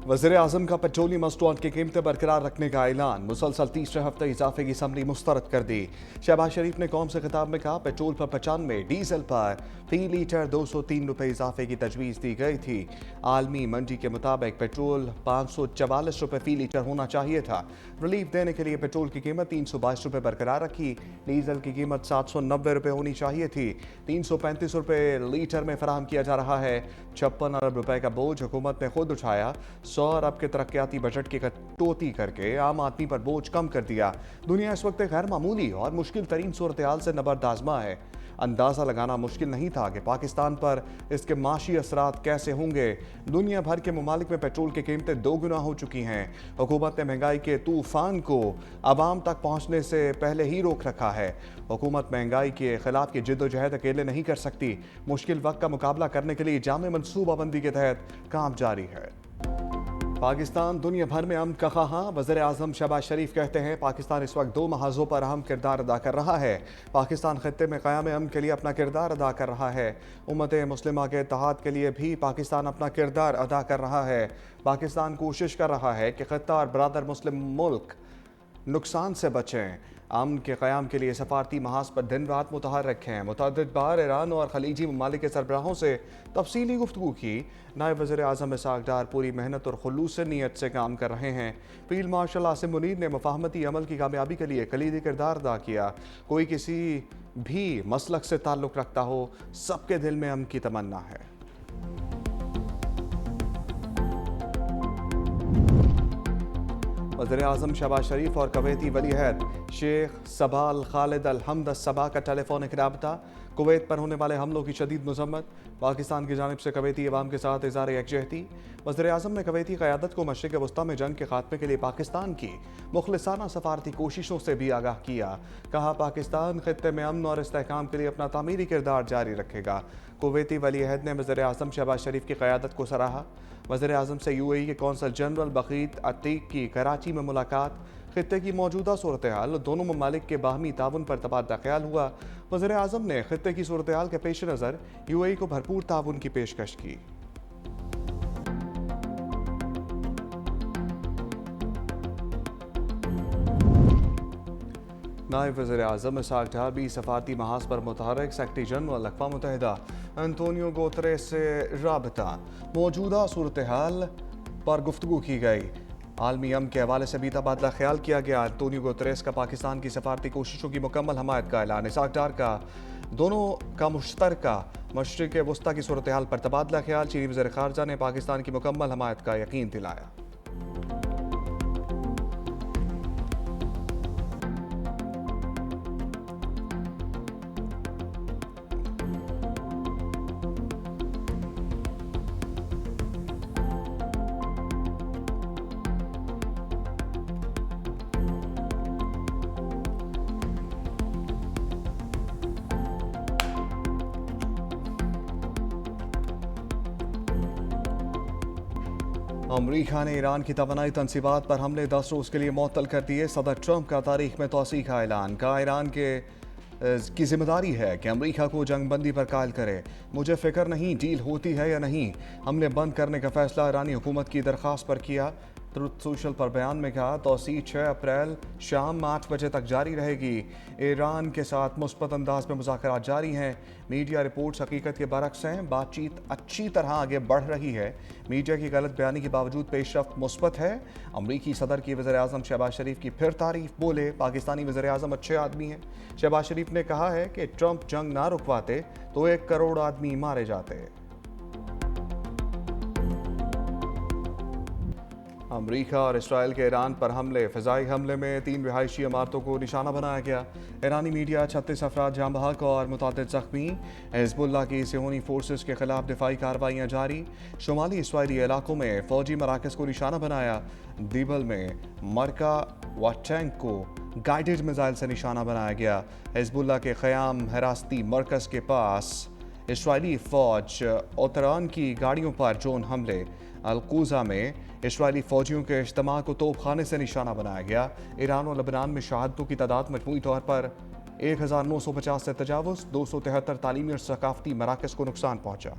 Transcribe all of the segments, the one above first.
वज़ीर-ए-आज़म का पेट्रोलियम मस्टूआत की कीमतें बरकरार रखने का ऐलान। मुसलसल तीसरे हफ्ते इजाफे की समरी मुस्तरद कर दी। शहबाज शरीफ ने कौम से खिताब में कहा, पेट्रोल पर 95, डीजल पर फी लीटर 203 रुपये इजाफे की तजवीज़ दी गई थी। आलमी मंडी के मुताबिक पेट्रोल 544 रुपये फी लीटर होना चाहिए था। रिलीफ देने के लिए पेट्रोल की कीमत 322 रुपये बरकरार रखी। डीजल की कीमत 790 रुपये होनी चाहिए थी। 335 रुपये लीटर में फराहम किया जा रहा है। 56 अरब रुपए का बोझ हुकूमत ने खुद उठाया। 100 अरब के तरक्याती बजट की कटौती करके आम आदमी पर बोझ कम कर दिया। दुनिया इस वक्त एक गैर मामूली और मुश्किल तरीन सूरत हाल से नबर्द आज़मा है। अंदाज़ा लगाना मुश्किल नहीं था कि पाकिस्तान पर इसके माशी असरात कैसे होंगे। दुनिया भर के ममालिक में पेट्रोल की कीमतें दो गुना हो चुकी हैं। हुकूमत ने महंगाई के तूफान को आवाम तक पहुँचने से पहले ही रोक रखा है। हुकूमत महंगाई के खिलाफ की जिद्दोजहद अकेले नहीं कर सकती। मुश्किल वक्त का मुकाबला करने के लिए जामे मनसूबाबंदी के तहत काम जारी है। पाकिस्तान दुनिया भर में अमन का ख़्वाह। वज़ीर-ए-आज़म शहबाज शरीफ कहते हैं, पाकिस्तान इस वक्त दो महाज़ों पर अहम किरदार अदा कर रहा है। पाकिस्तान खत्ते में क़याम अमन के लिए अपना किरदार अदा कर रहा है। उम्मत मुस्लिमा के इत्तेहाद के लिए भी पाकिस्तान अपना किरदार अदा कर रहा है। पाकिस्तान कोशिश कर रहा है कि खत्ता और बरादर मुस्लिम मुल्क नुकसान से बचें। अमन के क़याम के लिए सफारती महाज पर दिन रात मुतहर्रिक हैं। मुतअद्दिद बार ईरान और खलीजी ममालिक के सरबराहों से तफसीली गुफ्तगू की। नायब वज़ीर-ए-आज़म इसहाक़ डार पूरी मेहनत और खुलूस नीयत से काम कर रहे हैं। फील्ड मार्शल आसिम मुनीर ने मुफ़ाहमती अमल की कामयाबी के लिए कलीदी किरदार अदा किया। कोई किसी भी मसलक से ताल्लुक़ रखता हो, सबके दिल में अमन की तमन्ना है। वज़ीर-ए-आज़म शहबाज शरीफ और कवैती वलीअहद शेख सबा अल खालिद अल हमद अस सबा का टेलीफोनिक राबता। कुवैत पर होने वाले हमलों की शदीद मज़म्मत। पाकिस्तान की जानिब से कवैती अवाम के साथ इज़हार यकजहती। वज़ीर-ए-आज़म ने कवैती क़यादत को मशरिक़ वस्ता में जंग के खात्मे के लिए पाकिस्तान की मुखलिसाना सफारती कोशिशों से भी आगाह किया। कहा, पाकिस्तान खित्ते में अमन और इस्तेहकाम के लिए अपना तामीरी किरदार जारी रखेगा। कुवैती वलीअहद ने वज़ीर-ए-आज़म शहबाज शरीफ की क़यादत को सराहा। वज़ीर-ए-आज़म से UAE के कौंसल जनरल बकीत अतीक की कराची में मुलाकात। खित्ते की मौजूदा सूरत हाल, दोनों ममालिक के बाहमी ताउन पर तबादला ख्याल हुआ। वज़ीर-ए-आज़म ने खित्ते की सूरत हाल के पेश नज़र UAE को भरपूर ताउन की पेशकश की। नायब वज़ीर-ए-आज़म इसहाक़ डार भी सफारती महाज पर मुतहर्रिक। सेक्रेटरी जनरल अक़वाम मुत्तहिदा एंटोनियो गुतेरेस से राबता। मौजूदा सूरत हाल पर गुफ्तगू की गई। आलमी अमन के हवाले से भी तबादला ख्याल किया गया। एंटोनियो गुतेरेस का पाकिस्तान की सफारती कोशिशों की मुकम्मल हमायत का ऐलान। इसहाक़ डार का दोनों का मुश्तरका मशरिक़ वस्ता की सूरत हाल पर तबादला ख्याल। चीनी वज़ीर ख़ारजा ने पाकिस्तान की मुकम्मल हमायत का यकीन दिलाया। अमरीका ने ईरान की तवानाई तनसीबात पर हमले 10 रोज़ के लिए मुअत्तल कर दिए। सदर ट्रंप का तारीख में तोसी का ऐलान। कहा, ईरान की जिम्मेदारी है कि अमरीका को जंग बंदी पर कायल करे। मुझे फिक्र नहीं डील होती है या नहीं। हमने बंद करने का फैसला ईरानी हुकूमत की दरख्वास्त पर किया। ट्रुथ सोशल पर बयान में कहा, तोसी 6 अप्रैल शाम 8 बजे तक जारी रहेगी। ईरान के साथ मुस्बत अंदाज में मुज़ाकरात जारी हैं। मीडिया रिपोर्ट्स हकीकत के बरक्स हैं। बातचीत अच्छी तरह आगे बढ़ रही है। मीडिया की गलत बयानी के बावजूद पेशरफ्त मुस्बत है। अमरीकी सदर की वज़ीर-ए-आज़म शहबाज शरीफ की फिर तारीफ। बोले, पाकिस्तानी वज़ीर-ए-आज़म अच्छे आदमी हैं। शहबाज शरीफ ने कहा है कि ट्रंप जंग ना रुकवाते तो 1 करोड़ आदमी मारे जाते। अमरीका और इसराइल के ईरान पर हमले। फ़िज़ाई हमले में 3 रिहायशी इमारतों को निशाना बनाया गया। ईरानी मीडिया 36 अफराद जाँ बहक और मुतअद्दिद ज़ख्मी। हिज़्बुल्लाह की सियोनी फोर्सेस के खिलाफ दिफाई कार्रवाइयाँ जारी। शुमाली इसराइली इलाकों में फ़ौजी मराकज़ को निशाना बनाया। दीबल में मरका व टैंक को गाइडेड मिज़ाइल से निशाना बनाया गया। हिज़्बुल्लाह के क़याम हिरासती मरकज़ के पास इसराइली फ़ौज ओतरान की गाड़ियों पर ड्रोन हमले। अलकूज़ा में इसराइली फ़ौजियों के इज्तिमा को तोपखाने से निशाना बनाया गया। ईरान और लबनान में शहादतों की तादाद मजमूई तौर पर 1950 से तजावुज़। 273 तालीमी और सकाफ़ती मराकज़ को नुकसान पहुँचा।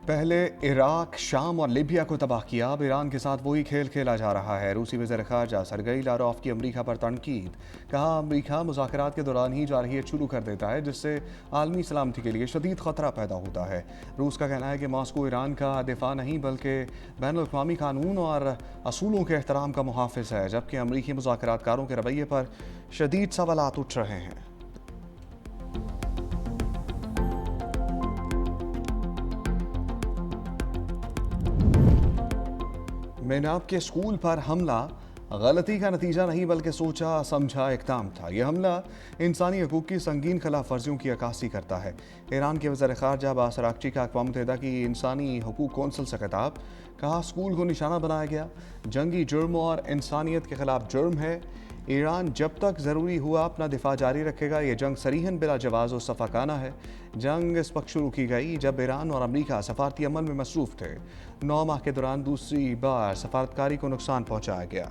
पहले इराक, शाम और लीबिया को तबाह किया, अब ईरान के साथ वही खेल खेला जा रहा है। रूसी वज़ीर ख़ारजा सरगई लारोफ की अमरीका पर तनकीद। कहा, अमरीका मुज़ाकरात के दौरान ही जारहियत शुरू कर देता है, जिससे आलमी सलामती के लिए शदीद ख़तरा पैदा होता है। रूस का कहना है कि मॉस्को ईरान का दिफा नहीं बल्कि बैनुल-अक़वामी कानून और असूलों के एहतराम का मुहाफ़िज़ है, जबकि अमरीकी मुज़ाकरातकारों के रवैये पर शदीद सवालात उठ रहे हैं। मेनाब के स्कूल पर हमला गलती का नतीजा नहीं बल्कि सोचा समझा इक़दाम था। यह हमला इंसानी हकूक़ की संगीन खिलाफ वर्जियों की अक्कासी करता है। ईरान के वज़ीर ख़ारजा अब्बास अराग़ची का अक़वाम मुत्तहिदा की इंसानी हकूक़ कौंसिल से खिताब। कहा, स्कूल को निशाना बनाया गया, जंगी जुर्म और इंसानियत के खिलाफ जुर्म है। ईरान जब तक ज़रूरी हुआ अपना दिफा जारी रखेगा। ये जंग सरीहन बिला जवाज़ और सफ़ाकाना है। जंग इस वक्त शुरू की गई जब ईरान और अमरीका सफारती अमल में मसरूफ़ थे। 9 माह के दौरान दूसरी बार सफारतकारी को नुकसान पहुँचाया गया।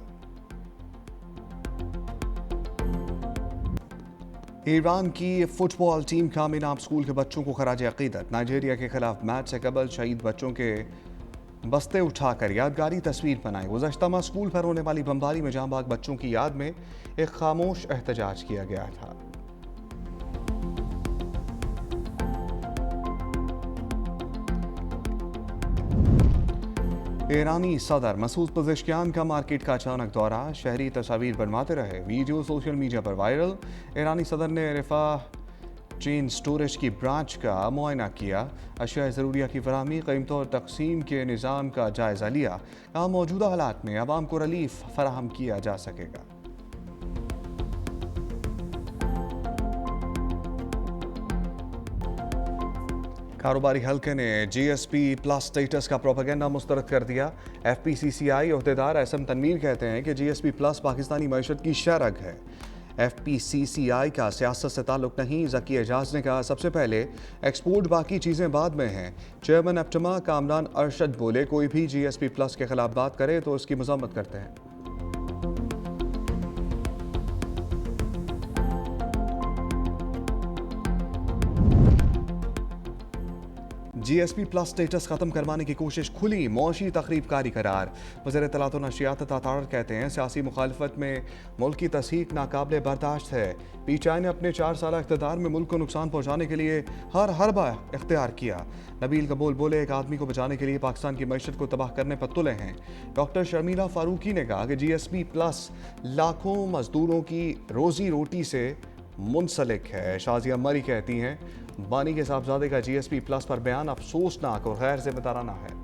ईरान की फुटबॉल टीम का मेनाब स्कूल के बच्चों को खराज अक़ीदत। नाइजीरिया के खिलाफ मैच से कबल शहीद बच्चों के बस्ते उठाकर यादगारी तस्वीर बनाई। गुज़श्ता माह स्कूल पर होने वाली बमबारी में जाँ बाग बच्चों की याद में एक खामोश एहतजाज किया गया था। ईरानी सदर मसूद पज़ेश्कियान का मार्केट का अचानक दौरा, शहरी तस्वीर बनवाते रहे। वीडियो सोशल मीडिया पर वायरल। ईरानी सदर ने रिफा चेन स्टोरेज की ब्रांच का मुआयना किया, अशिया ज़रूरिया की फराहमी, कीमतों और तकसीम के निज़ाम का जायज़ा लिया। कहा, मौजूदा हालात में आवाम को रिलीफ फराहम किया जा सकेगा। कारोबारी हल्के ने GSP प्लस स्टेटस का प्रोपेगेंडा मुस्तरद कर दिया। FPCCI अहदेदार एसएम तनवीर कहते हैं कि GSP प्लस पाकिस्तानी मईशत की शरग है। FPCCI का सियासत से ताल्लुक नहीं। ज़की एजाज ने कहा, सबसे पहले एक्सपोर्ट, बाकी चीज़ें बाद में हैं। चेयरमैन एप्टमा कामरान अरशद बोले, कोई भी GSP प्लस के खिलाफ बात करे तो उसकी मजम्मत करते हैं। GSP प्लस स्टेटस खत्म करवाने की कोशिश खुली मौशी तखरीबकारी करार। वज़ीर इत्तलात और नशियात तातार कहते हैं, सियासी मुखालफत में मुल्क की तस्हीक नाकाबिले बर्दाश्त है। PTI ने अपने 4 साल इक़्तिदार में मुल्क को नुकसान पहुँचाने के लिए हर हरबा इख्तियार किया। नबील कबूल बोले, एक आदमी को बचाने के लिए पाकिस्तान की मईशत को तबाह करने पर तुले हैं। डॉक्टर शर्मिला फारूकी ने कहा कि GSP प्लस लाखों मजदूरों की रोजी रोटी से मुंसलिक है। शाजिया मरी कहती हैं, बानी के साहबजादे का GSP प्लस पर बयान अफसोसनाक और गैर जिम्मेदाराना है।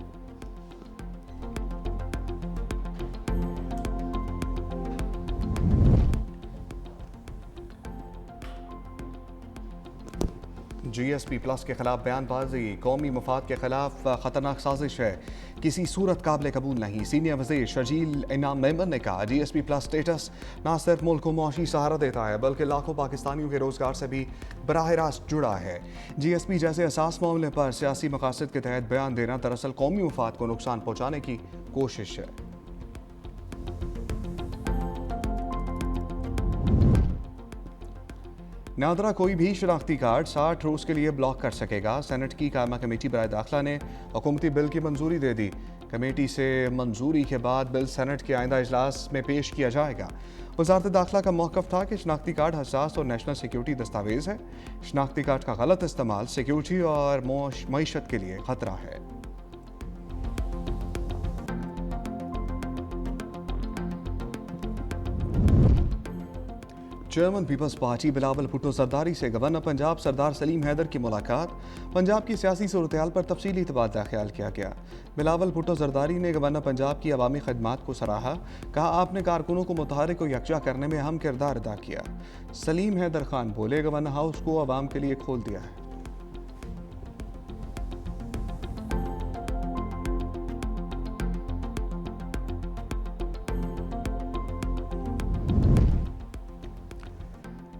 GSP प्लस के खिलाफ बयानबाजी कौमी मफाद के खिलाफ खतरनाक साजिश है, किसी सूरत काबिल कबूल नहीं। सीनियर वज़ीर शर्जील इनाम मेंबर ने कहा, GSP प्लस स्टेटस न सिर्फ मुल्क को मुआशी सहारा देता है बल्कि लाखों पाकिस्तानियों के रोजगार से भी बराह रास्त जुड़ा है। GSP जैसे असास मामले पर सियासी मकासद के तहत बयान देना दरअसल कौमी मफाद को नुकसान पहुँचाने की कोशिश है। नादरा कोई भी शनाख्ती कार्ड 60 रोज़ के लिए ब्लॉक कर सकेगा। सेनेट की कायमा कमेटी बराए दाखिला ने हुकूमती बिल की मंजूरी दे दी। कमेटी से मंजूरी के बाद बिल सेनेट के आइंदा इजलास में पेश किया जाएगा। वजारत दाखिला का मौक़िफ़ था कि शनाख्ती कार्ड हसास और नेशनल सिक्योरिटी दस्तावेज़ है। शनाख्ती कार्ड का गलत इस्तेमाल सिक्योरिटी और मईशत के लिए ख़तरा है। चेयरमैन पीपल्स पार्टी बिलावल भुट्टो जरदारी से गवर्नर पंजाब सरदार सलीम हैदर की मुलाकात। पंजाब की सियासी सूरत-ए-हाल पर तफसीली तबादला ख्याल किया गया। बिलावल भुट्टो जरदारी ने गवर्नर पंजाब की अवामी खदमात को सराहा। कहा, आपने कारकुनों को मुतहरिक और यकजा करने में अहम किरदार अदा किया। सलीम हैदर खान बोले, गवर्नर हाउस को अवाम के लिए खोल दिया है।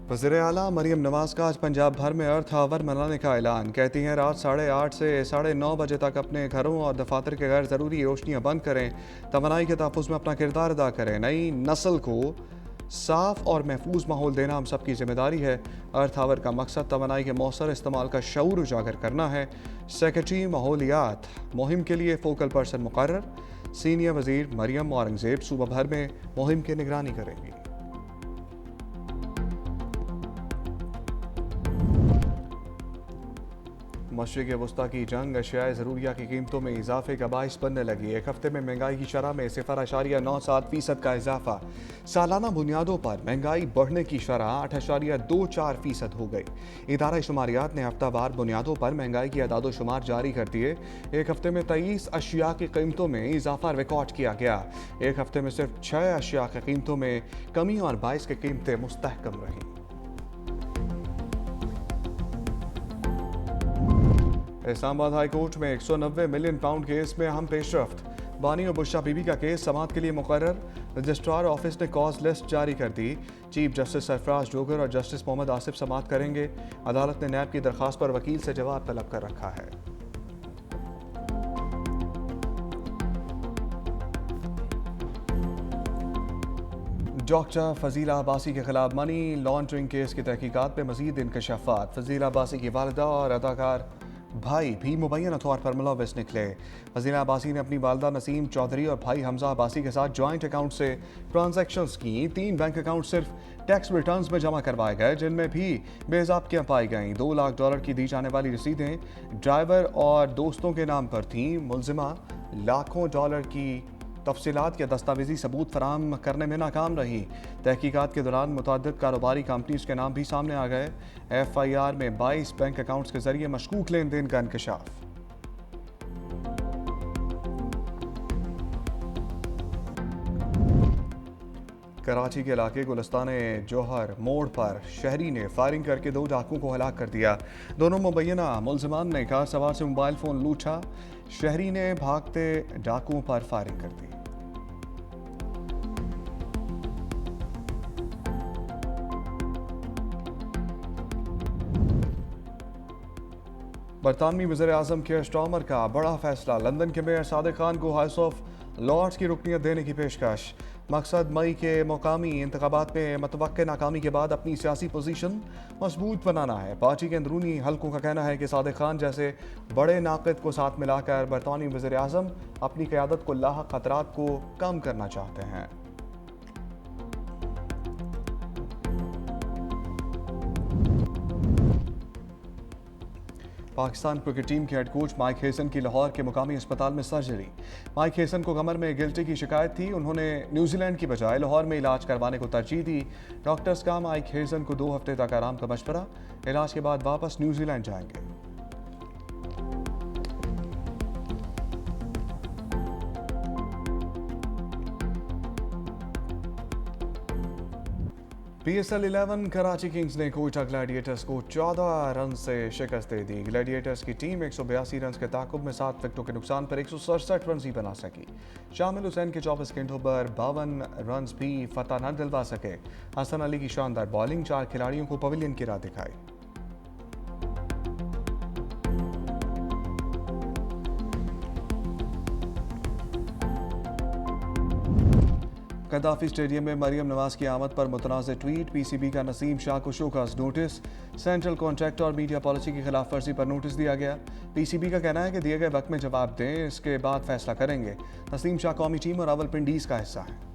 वज़ीर आला मरियम नवाज का आज पंजाब भर में अर्थ आवर मनाने का ऐलान। कहती हैं, रात 8:30 से 9:30 बजे तक अपने घरों और दफातर के गैर ज़रूरी रोशनियाँ बंद करें, तवानाई के तहफ़्फ़ुज़ में अपना किरदार अदा करें, नई नस्ल को साफ और महफूज माहौल देना हम सबकी जिम्मेदारी है। अर्थ आवर का मकसद तवानाई के मौसर इस्तेमाल का शऊर उजागर करना है। सेक्रेटरी माहौलियात मुहिम के लिए फोकल पर्सन मुकर्रर। सीनियर वजीर मरियम औरंगजेब सूबा भर में मुहिम की निगरानी करेंगी। मशरिक़ वस्ता की जंग अशियाए ज़रूरिया की कीमतों में इजाफे का बाइस बनने लगी। एक हफ्ते में महंगाई की शरह में 0.97% का इजाफा। सालाना बुनियादों पर महंगाई बढ़ने की शरह 8.24% हो गई। इदारा शुमारियात ने हफ्तावार बुनियादों पर महंगाई की अदाद शुमार जारी कर दिए। एक हफ्ते में 23 अशिया की कीमतों में इजाफा रिकॉर्ड किया गया। एक हफ्ते में सिर्फ 6 अशिया की कीमतों में कमी और 22 की कीमतें मुस्तहकम रहीं। इस्लामाबाद हाई कोर्ट में 190 मिलियन पाउंड केस में अहम पेशरफ्त। बानी और बुशरा बीबी का केस समाअत के लिए मुकर्रर। रजिस्ट्रार ऑफिस ने कॉज लिस्ट जारी कर दी। चीफ जस्टिस सरफराज डोगर और जस्टिस मोहम्मद आसिफ समाअत करेंगे। अदालत ने नैब की दरख्वास्त पर वकील से जवाब तलब कर रखा है। डॉक्टर फजीला अब्बासी के खिलाफ मनी लॉन्ड्रिंग केस की तहकीकात में मजीद इंकशाफात। फजीला अब्बासी की वालिदा और अदाकार भाई भी मुबैना तौर पर मुलव्वस निकले। फजीला अब्बासी ने अपनी वालदा नसीम चौधरी और भाई हमजा अब्बासी के साथ जॉइंट अकाउंट से ट्रांजैक्शंस की। 3 बैंक अकाउंट सिर्फ टैक्स रिटर्न्स में जमा करवाए गए, जिनमें भी बेज़ाब्तियां पाई गईं। $2 लाख की दी जाने वाली रसीदें ड्राइवर और दोस्तों के नाम पर थीं। मुलजिमा लाखों डॉलर की तफसीलात या दस्तावेजी सबूत फराहम करने में नाकाम रही। तहकीकात के दौरान मुतअद्दिद कारोबारी कंपनीज के नाम भी सामने आ गए। FIR में 22 बैंक अकाउंट्स के जरिए मशकूक लेन देन का इंकशाफ। कराची के इलाके गुलिस्तान जौहर मोड़ पर शहरी ने फायरिंग करके 2 डाकुओं को हलाक कर दिया। दोनों मुबैना मुलजिमान ने कार सवार से मोबाइल फ़ोन लूटा। शहरी ने भागते डाकुओं पर फायरिंग कर दी। बरतानवी वज़ीर-ए-आज़म केयर स्टार्मर का बड़ा फैसला। लंदन के मेयर सादिक खान को हाउस ऑफ लॉर्ड्स की रुकनियत देने की पेशकश। मकसद मई के मकामी इंतखाबात में मुतवक्किल नाकामी के बाद अपनी सियासी पोजीशन मजबूत बनाना है। पार्टी के अंदरूनी हलकों का कहना है कि सादिक खान जैसे बड़े नाक़िद को साथ मिलाकर बरतानवी वज़ीर-ए-आज़म अपनी क़यादत को लाहक खतरात को कम करना चाहते हैं। पाकिस्तान क्रिकेट टीम के हेड कोच माइक हेसन की लाहौर के मुकामी अस्पताल में सर्जरी। माइक हेसन को कमर में गिल्टी की शिकायत थी। उन्होंने न्यूजीलैंड की बजाय लाहौर में इलाज करवाने को तरजीह दी। डॉक्टर्स का माइक हेसन को 2 हफ्ते तक आराम का मशवरा। इलाज के बाद वापस न्यूजीलैंड जाएंगे। PSL 11 कराची किंग्स ने कोयटा ग्लैडिएटर्स को 14 रन से शिकस्त दे दी। ग्लैडिएटर्स की टीम 182 रन के ताकुब में 7 विकेटों के नुकसान पर 167 रन ही बना सकी। शामिल हुसैन के 24 गेंदों पर 52 रन भी फतह न दिलवा सके। हसन अली की शानदार बॉलिंग 4 खिलाड़ियों को पवेलियन की राह दिखाई। गद्दाफी स्टेडियम में मरियम नवाज की आमद पर मुतनाज़ ट्वीट। PCB का नसीम शाह को शोकॉज नोटिस। सेंट्रल कॉन्ट्रैक्ट और मीडिया पॉलिसी की खिलाफ वर्जी पर नोटिस दिया गया। PCB का कहना है कि दिए गए वक्त में जवाब दें, इसके बाद फैसला करेंगे। नसीम शाह कौमी टीम और रावलपिंडीज का हिस्सा है।